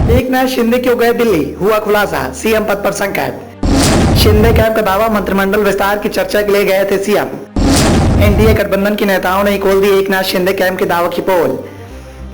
एकनाथ शिंदे क्यों गए दिल्ली, हुआ खुलासा, सीएम पद पर संकट। शिंदे कैंप का दावा, मंत्रिमंडल विस्तार की चर्चा के लिए गए थे सीएम। एनडीए गठबंधन के नेताओं ने खोल दी एकनाथ शिंदे कैंप के दावे की पोल।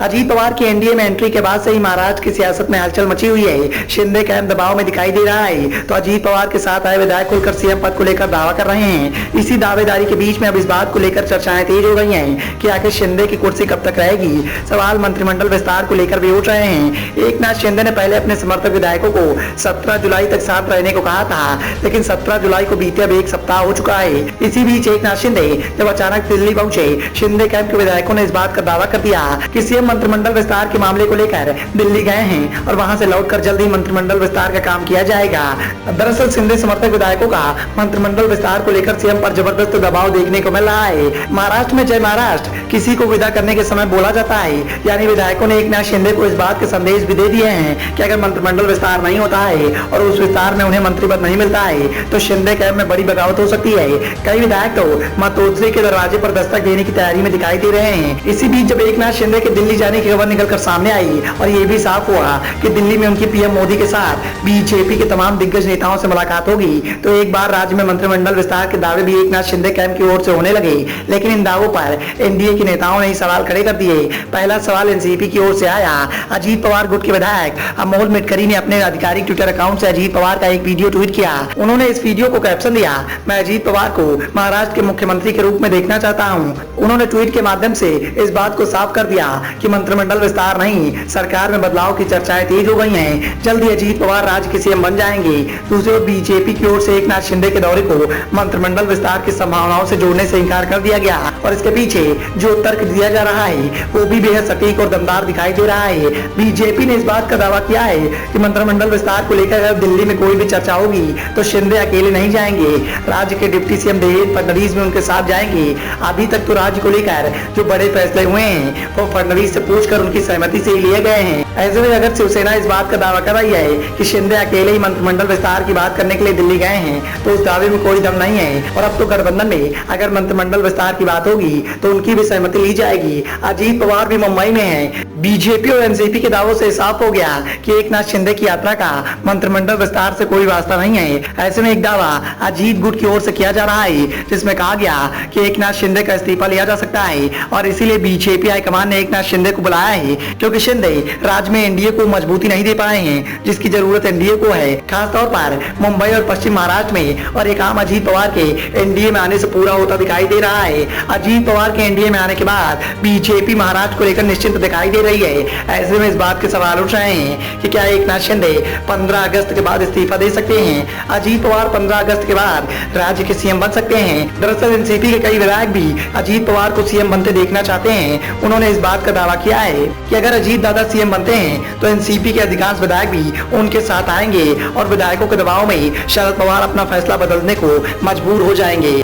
अजीत पवार की एनडीए में एंट्री के बाद से ही महाराष्ट्र की सियासत में हलचल मची हुई है। शिंदे कैंप दबाव में दिखाई दे रहा है तो अजीत पवार के साथ आए विधायक खुलकर सीएम पद को लेकर दावा कर रहे हैं। इसी दावेदारी के बीच में अब इस बात को लेकर चर्चाएं तेज हो गई हैं कि आखिर शिंदे की कुर्सी कब तक रहेगी। सवाल मंत्रिमंडल विस्तार को लेकर भी उठ रहे हैं। एकनाथ शिंदे ने पहले अपने समर्थक विधायकों को 17 जुलाई तक साथ रहने को कहा था, लेकिन 17 जुलाई को बीते अब एक सप्ताह हो चुका है। इसी बीच एकनाथ शिंदे जब अचानक दिल्ली पहुंचे, शिंदे कैंप के विधायकों ने इस बात का दावा कर दिया कि सीएम मंत्रिमंडल विस्तार के मामले को लेकर दिल्ली गए हैं और वहां से लौटकर जल्द ही मंत्रिमंडल विस्तार का काम किया जाएगा। दरअसल शिंदे समर्थक विधायकों का मंत्रिमंडल विस्तार को लेकर सीएम पर जबरदस्त दबाव देखने को मिल रहा है। महाराष्ट्र में जय महाराष्ट्र किसी को विदा करने के समय बोला जाता है, यानी विधायकों ने एकनाथ शिंदे को इस बात के संदेश भी दे दिए हैं कि अगर मंत्रिमंडल विस्तार नहीं होता है और उस विस्तार में उन्हें मंत्री पद नहीं मिलता है तो शिंदे कैंप में बड़ी बगावत हो सकती है। कई विधायक तो मतोदरी के दरवाजे पर दस्तक देने की तैयारी में दिखाई दे रहे हैं। इसी बीच जब एकनाथ शिंदे के दिल्ली जाने की खबर निकलकर सामने आई और ये भी साफ हुआ कि दिल्ली में उनकी पीएम मोदी के साथ बीजेपी के तमाम दिग्गज नेताओं से मुलाकात होगी, तो एक बार राज्य में मंत्रिमंडल विस्तार के दावे भी एकनाथ शिंदे कैंप की ओर से होने लगे। लेकिन इन दावों पर एनडीए के नेताओं ने सवाल खड़े कर दिए। पहला सवाल एनसीपी की ओर से आया। अजीत पवार गुट के विधायक अमोल मिटकरी ने अपने आधिकारिक ट्विटर अकाउंट से अजीत पवार का एक वीडियो ट्वीट किया। उन्होंने इस वीडियो को कैप्शन दिया, मैं अजीत पवार को महाराष्ट्र के मुख्यमंत्री के रूप में देखना चाहता हूँ। उन्होंने ट्वीट के माध्यम से इस बात को साफ कर दिया कि मंत्रिमंडल विस्तार नहीं, सरकार में बदलाव की चर्चाएं तेज हो गई हैं। जल्द ही अजीत पवार राज्य के सीएम बन जाएंगे। दूसरी ओर बीजेपी की ओर से एकनाथ शिंदे के दौरे को मंत्रिमंडल विस्तार की संभावनाओं से जोड़ने से इंकार कर दिया गया और इसके पीछे जो तर्क दिया जा रहा है वो भी बेहद सटीक और दमदार दिखाई दे रहा है। बीजेपी ने इस बात का दावा किया है कि मंत्रिमंडल विस्तार को लेकर अगर दिल्ली में कोई भी चर्चा होगी तो शिंदे अकेले नहीं जाएंगे, राज्य के डिप्टी सीएम देवेंद्र फडणवीस भी उनके साथ जाएंगे। अभी तक तो राज्य को लेकर जो बड़े फैसले हुए हैं वो फडणवीस से पूछकर उनकी सहमति से ही लिए गए हैं। ऐसे में अगर शिवसेना इस बात का दावा कर रही है कि शिंदे अकेले ही मंत्रिमंडल विस्तार की बात करने के लिए दिल्ली गए हैं तो उस दावे में कोई दम नहीं है। और अब तो गठबंधन में अगर मंत्रिमंडल विस्तार की बात होगी तो उनकी भी सहमति ली जाएगी। अजीत पवार भी मुंबई में है। बीजेपी और एनसीपी के दावों से साफ हो गया कि एकनाथ शिंदे की यात्रा का मंत्रिमंडल विस्तार से कोई वास्ता नहीं है। ऐसे में एक दावा अजीत गुट की ओर से किया जा रहा है जिसमें कहा गया कि एकनाथ शिंदे का इस्तीफा लिया जा सकता है और इसीलिए बीजेपी हाईकमान ने एकनाथ शिंदे को बुलाया है, क्योंकि शिंदे राज्य में एनडीए को मजबूती नहीं दे पाए हैं जिसकी जरूरत एनडीए को है, खासतौर पर मुंबई और पश्चिम महाराष्ट्र में। और एक आम अजीत पवार के एनडीए में आने से पूरा होता दिखाई दे रहा है। अजीत पवार के एनडीए में आने के बाद बीजेपी महाराष्ट्र को लेकर निश्चिंत दिखाई दे रही है। ऐसे में इस बात के सवाल उठ रहे हैं कि क्या एकनाथ शिंदे 15 अगस्त के बाद इस्तीफा दे सकते हैं। अजीत पवार 15 अगस्त के बाद राज्य के सीएम बन सकते हैं। दरअसल एनसीपी के कई विधायक भी अजीत पवार को सीएम बनते देखना चाहते हैं। उन्होंने इस बात का दावा किया है कि अगर अजीत दादा सीएम बनते हैं तो एनसीपी के अधिकांश विधायक भी उनके साथ आएंगे और विधायकों के दबाव में शरद पवार अपना फैसला बदलने को मजबूर हो जाएंगे।